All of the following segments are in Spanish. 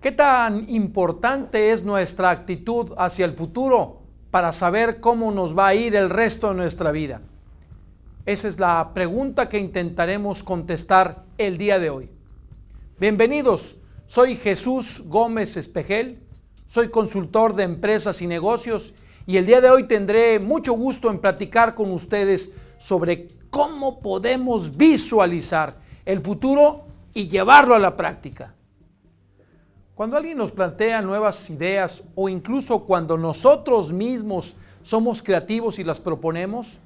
¿Qué tan importante es nuestra actitud hacia el futuro para saber cómo nos va a ir el resto de nuestra vida? Esa es la pregunta que intentaremos contestar el día de hoy. Bienvenidos, soy Jesús Gómez Espejel, soy consultor de empresas y negocios y el día de hoy tendré mucho gusto en platicar con ustedes sobre cómo podemos visualizar el futuro y llevarlo a la práctica. Cuando alguien nos plantea nuevas ideas o incluso cuando nosotros mismos somos creativos y las proponemos,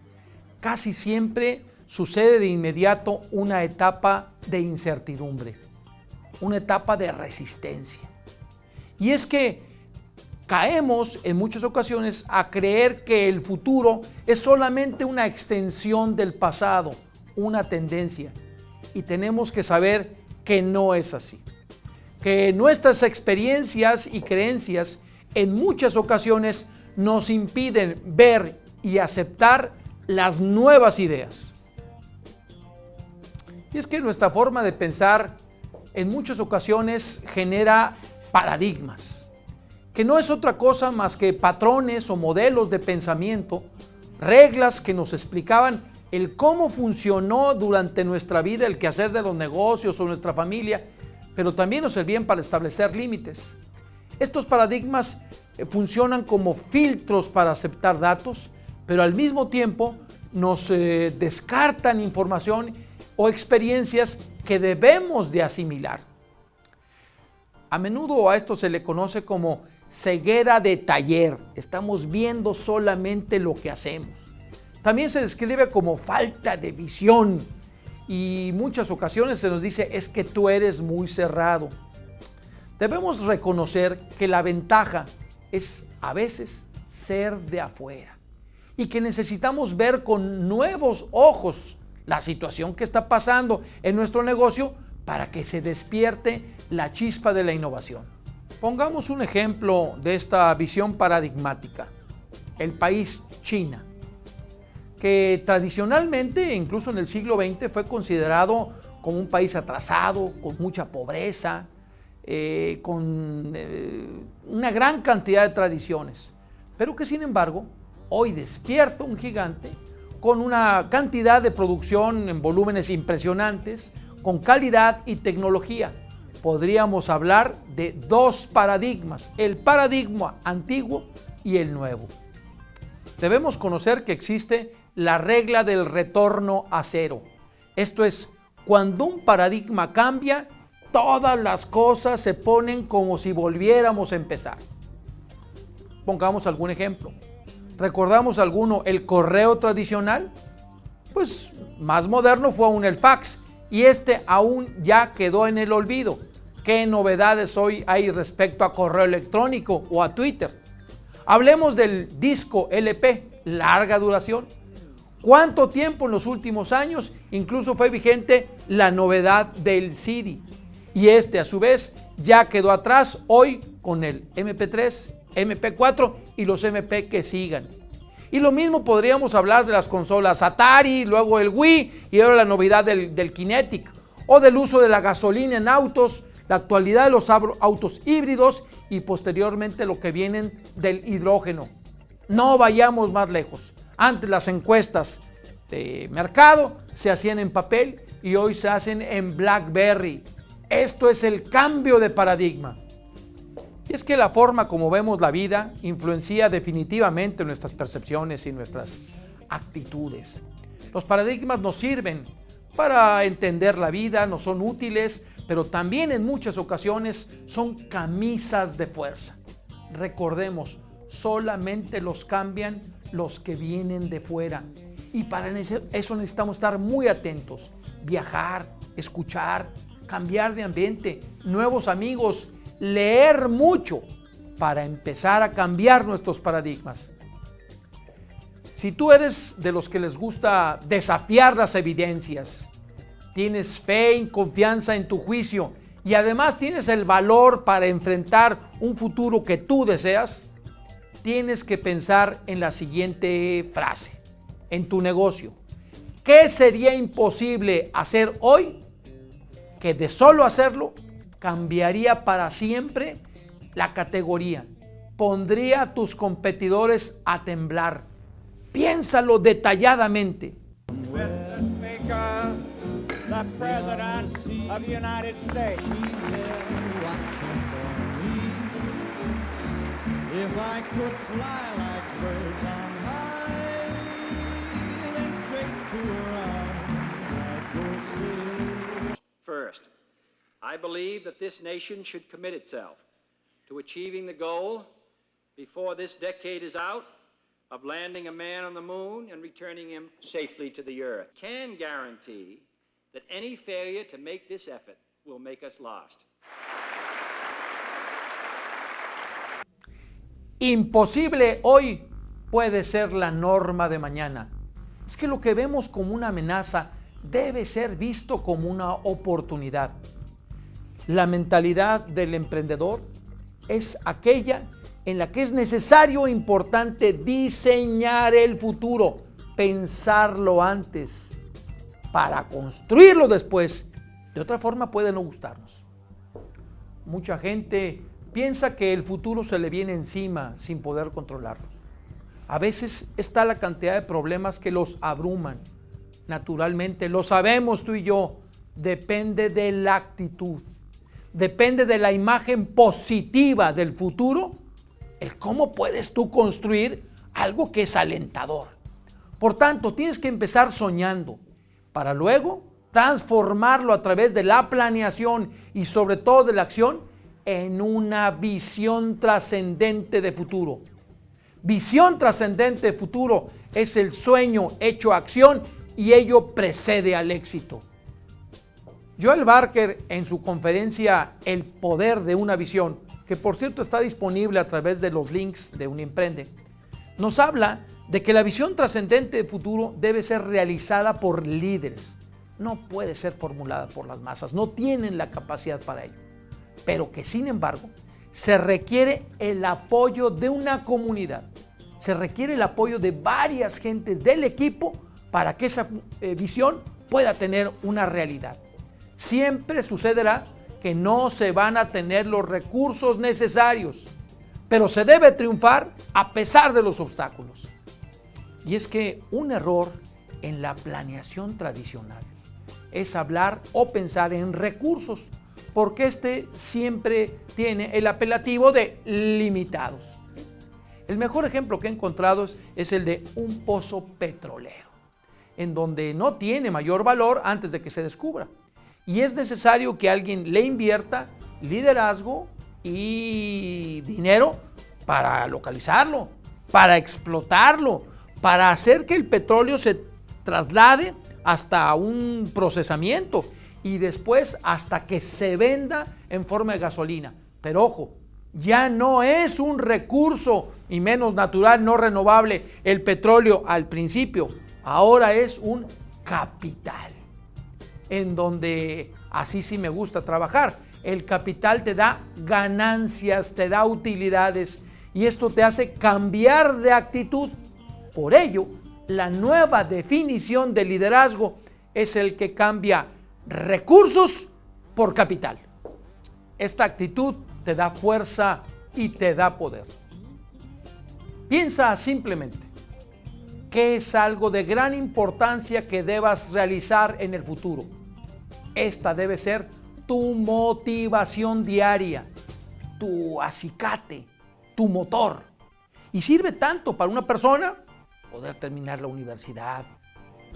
casi siempre sucede de inmediato una etapa de incertidumbre, una etapa de resistencia. Y es que caemos en muchas ocasiones a creer que el futuro es solamente una extensión del pasado, una tendencia. Y tenemos que saber que no es así. Que nuestras experiencias y creencias en muchas ocasiones nos impiden ver y aceptar las nuevas ideas. Y es que nuestra forma de pensar en muchas ocasiones genera paradigmas, que no es otra cosa más que patrones o modelos de pensamiento, reglas que nos explicaban el cómo funcionó durante nuestra vida el quehacer de los negocios o nuestra familia, pero también nos servían para establecer límites. Estos paradigmas funcionan como filtros para aceptar datos, pero al mismo tiempo nos descartan información o experiencias que debemos de asimilar. A menudo a esto se le conoce como ceguera de taller. Estamos viendo solamente lo que hacemos. También se describe como falta de visión. Y muchas ocasiones se nos dice es que tú eres muy cerrado. Debemos reconocer que la ventaja es a veces ser de afuera y que necesitamos ver con nuevos ojos la situación que está pasando en nuestro negocio para que se despierte la chispa de la innovación. Pongamos un ejemplo de esta visión paradigmática, el país China, que tradicionalmente, incluso en el siglo XX, fue considerado como un país atrasado, con mucha pobreza, con una gran cantidad de tradiciones, pero que sin embargo hoy despierta un gigante con una cantidad de producción en volúmenes impresionantes, con calidad y tecnología. Podríamos hablar de dos paradigmas, el paradigma antiguo y el nuevo. Debemos conocer que existe la regla del retorno a cero. Esto es, cuando un paradigma cambia, todas las cosas se ponen como si volviéramos a empezar. Pongamos algún ejemplo. ¿Recordamos alguno el correo tradicional? Pues más moderno fue aún el fax y este aún ya quedó en el olvido. ¿Qué novedades hoy hay respecto a correo electrónico o a Twitter? Hablemos del disco LP, larga duración. ¿Cuánto tiempo en los últimos años incluso fue vigente la novedad del CD? Y este a su vez ya quedó atrás hoy con el MP3, MP4 y los MP que sigan. Y lo mismo podríamos hablar de las consolas Atari, luego el Wii y ahora la novedad del Kinetic, o del uso de la gasolina en autos, la actualidad de los autos híbridos y posteriormente lo que vienen del hidrógeno. No vayamos más lejos. Antes las encuestas de mercado se hacían en papel y hoy se hacen en BlackBerry. Esto es el cambio de paradigma. Y es que la forma como vemos la vida influencia definitivamente nuestras percepciones y nuestras actitudes. Los paradigmas nos sirven para entender la vida, nos son útiles, pero también en muchas ocasiones son camisas de fuerza. Recordemos, solamente los cambian los que vienen de fuera. Y para eso necesitamos estar muy atentos, viajar, escuchar, cambiar de ambiente, nuevos amigos, leer mucho para empezar a cambiar nuestros paradigmas. Si tú eres de los que les gusta desafiar las evidencias, tienes fe y confianza en tu juicio y además tienes el valor para enfrentar un futuro que tú deseas, tienes que pensar en la siguiente frase, en tu negocio. ¿Qué sería imposible hacer hoy que de solo hacerlo cambiaría para siempre la categoría. Pondría a tus competidores a temblar. Piénsalo detalladamente. Mr. Speaker, the President of the United States. If I could fly like birds on high, then straight to her arms I'd go sailing. First, I believe that this nation should commit itself to achieving the goal before this decade is out of landing a man on the moon and returning him safely to the earth. Can guarantee that any failure to make this effort will make us lost. Imposible hoy puede ser la norma de mañana. Es que lo que vemos como una amenaza debe ser visto como una oportunidad. La mentalidad del emprendedor es aquella en la que es necesario e importante diseñar el futuro, pensarlo antes, para construirlo después. De otra forma puede no gustarnos. Mucha gente piensa que el futuro se le viene encima sin poder controlarlo. A veces está la cantidad de problemas que los abruman. Naturalmente, lo sabemos tú y yo, depende de la actitud, depende de la imagen positiva del futuro, el cómo puedes tú construir algo que es alentador. Por tanto, tienes que empezar soñando para luego transformarlo a través de la planeación y sobre todo de la acción en una visión trascendente de futuro. Visión trascendente de futuro es el sueño hecho acción y ello precede al éxito. Joel Barker, en su conferencia El poder de una visión, que por cierto está disponible a través de los links de Unimprende, nos habla de que la visión trascendente de futuro debe ser realizada por líderes. No puede ser formulada por las masas, no tienen la capacidad para ello. Pero que sin embargo se requiere el apoyo de una comunidad, se requiere el apoyo de varias gentes del equipo para que esa visión pueda tener una realidad. Siempre sucederá que no se van a tener los recursos necesarios, pero se debe triunfar a pesar de los obstáculos. Y es que un error en la planeación tradicional es hablar o pensar en recursos, porque este siempre tiene el apelativo de limitados. El mejor ejemplo que he encontrado es el de un pozo petrolero, en donde no tiene mayor valor antes de que se descubra. Y es necesario que alguien le invierta liderazgo y dinero para localizarlo, para explotarlo, para hacer que el petróleo se traslade hasta un procesamiento y después hasta que se venda en forma de gasolina. Pero ojo, ya no es un recurso y menos natural, no renovable el petróleo al principio. Ahora es un capital, en donde así sí me gusta trabajar. El capital te da ganancias, te da utilidades y esto te hace cambiar de actitud. Por ello, la nueva definición de liderazgo es el que cambia recursos por capital. Esta actitud te da fuerza y te da poder. Piensa simplemente, ¿qué es algo de gran importancia que debas realizar en el futuro? Esta debe ser tu motivación diaria, tu acicate, tu motor. Y sirve tanto para una persona, poder terminar la universidad,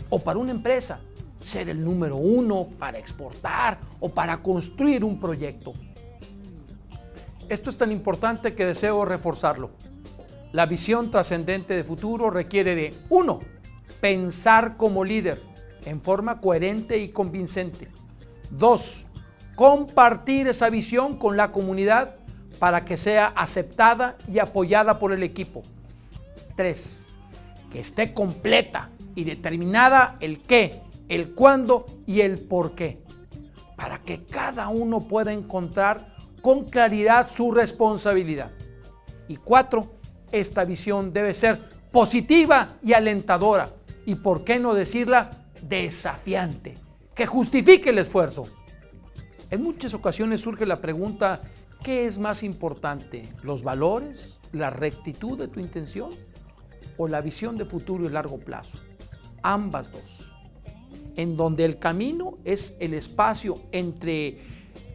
o para una empresa, ser el número uno para exportar o para construir un proyecto. Esto es tan importante que deseo reforzarlo. La visión trascendente de futuro requiere de 1. Pensar como líder en forma coherente y convincente. 2. Compartir esa visión con la comunidad para que sea aceptada y apoyada por el equipo. 3. Que esté completa y determinada el qué, el cuándo y el por qué, para que cada uno pueda encontrar con claridad su responsabilidad. Y 4, esta visión debe ser positiva y alentadora, y por qué no decirla desafiante, que justifique el esfuerzo. En muchas ocasiones surge la pregunta, ¿qué es más importante? ¿Los valores, la rectitud de tu intención o la visión de futuro y largo plazo? Ambas dos. En donde el camino es el espacio entre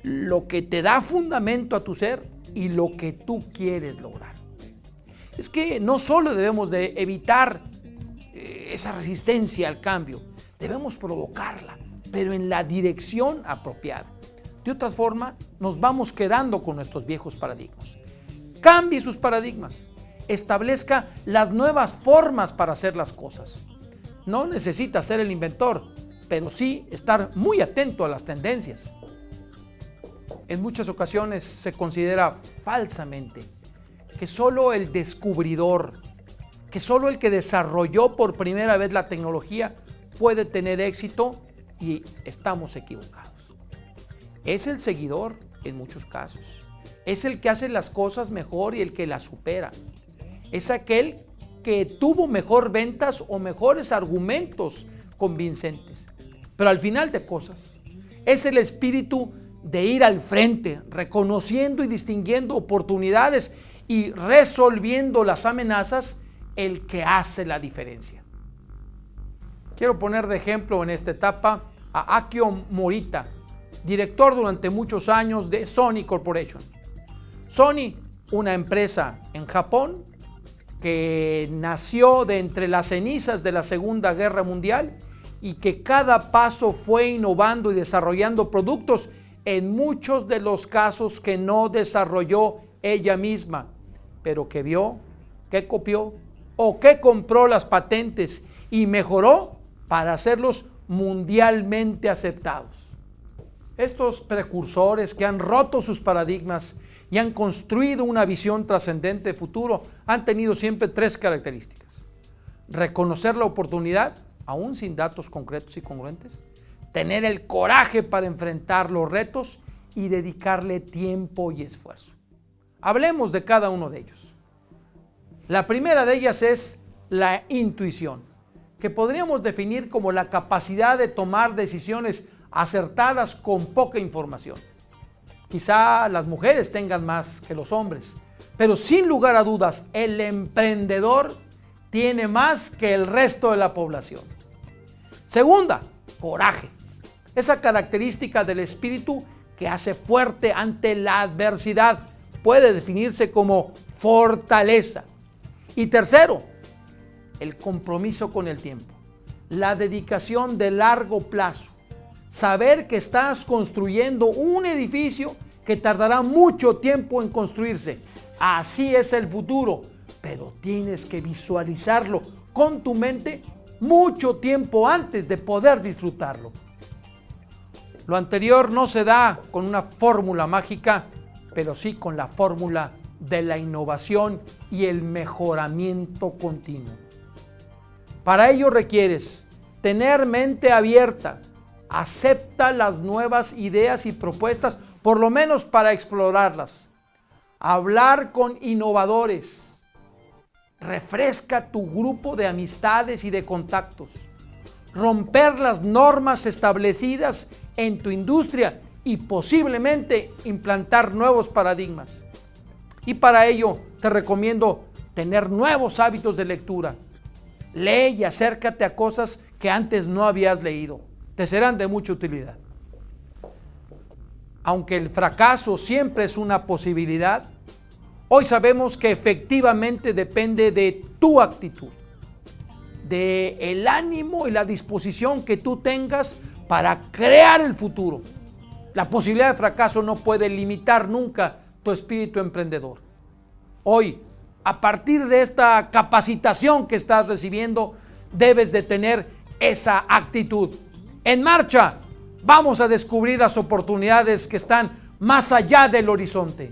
lo que te da fundamento a tu ser y lo que tú quieres lograr. Es que no solo debemos de evitar esa resistencia al cambio, debemos provocarla, pero en la dirección apropiada. De otra forma, nos vamos quedando con nuestros viejos paradigmas. Cambie sus paradigmas, establezca las nuevas formas para hacer las cosas. No necesita ser el inventor, pero sí estar muy atento a las tendencias. En muchas ocasiones se considera falsamente que solo el descubridor, que solo el que desarrolló por primera vez la tecnología puede tener éxito, y estamos equivocados. Es el seguidor en muchos casos. Es el que hace las cosas mejor y el que las supera. Es aquel que tuvo mejor ventas o mejores argumentos convincentes. Pero al final de cosas, es el espíritu de ir al frente, reconociendo y distinguiendo oportunidades y resolviendo las amenazas, el que hace la diferencia. Quiero poner de ejemplo en esta etapa a Akio Morita, director durante muchos años de Sony Corporation. Sony, una empresa en Japón que nació de entre las cenizas de la Segunda Guerra Mundial y que cada paso fue innovando y desarrollando productos, en muchos de los casos que no desarrolló ella misma, pero que vio, que copió o que compró las patentes y mejoró para hacerlos mundialmente aceptados. Estos precursores que han roto sus paradigmas y han construido una visión trascendente de futuro han tenido siempre tres características: reconocer la oportunidad, aún sin datos concretos y congruentes; tener el coraje para enfrentar los retos y dedicarle tiempo y esfuerzo. Hablemos de cada uno de ellos. La primera de ellas es la intuición, que podríamos definir como la capacidad de tomar decisiones acertadas con poca información. Quizá las mujeres tengan más que los hombres, pero sin lugar a dudas, el emprendedor tiene más que el resto de la población. Segunda, coraje. Esa característica del espíritu que hace fuerte ante la adversidad puede definirse como fortaleza. Y tercero, el compromiso con el tiempo, la dedicación de largo plazo. Saber que estás construyendo un edificio que tardará mucho tiempo en construirse. Así es el futuro, pero tienes que visualizarlo con tu mente mucho tiempo antes de poder disfrutarlo. Lo anterior no se da con una fórmula mágica, pero sí con la fórmula de la innovación y el mejoramiento continuo. Para ello requieres tener mente abierta, acepta las nuevas ideas y propuestas, por lo menos para explorarlas. Hablar con innovadores. Refresca tu grupo de amistades y de contactos. Romper las normas establecidas en tu industria y posiblemente implantar nuevos paradigmas. Y para ello te recomiendo tener nuevos hábitos de lectura. Lee y acércate a cosas que antes no habías leído. Te serán de mucha utilidad. Aunque el fracaso siempre es una posibilidad, hoy sabemos que efectivamente depende de tu actitud, de el ánimo y la disposición que tú tengas para crear el futuro. La posibilidad de fracaso no puede limitar nunca tu espíritu emprendedor. Hoy, a partir de esta capacitación que estás recibiendo, debes de tener esa actitud. ¡En marcha! Vamos a descubrir las oportunidades que están más allá del horizonte.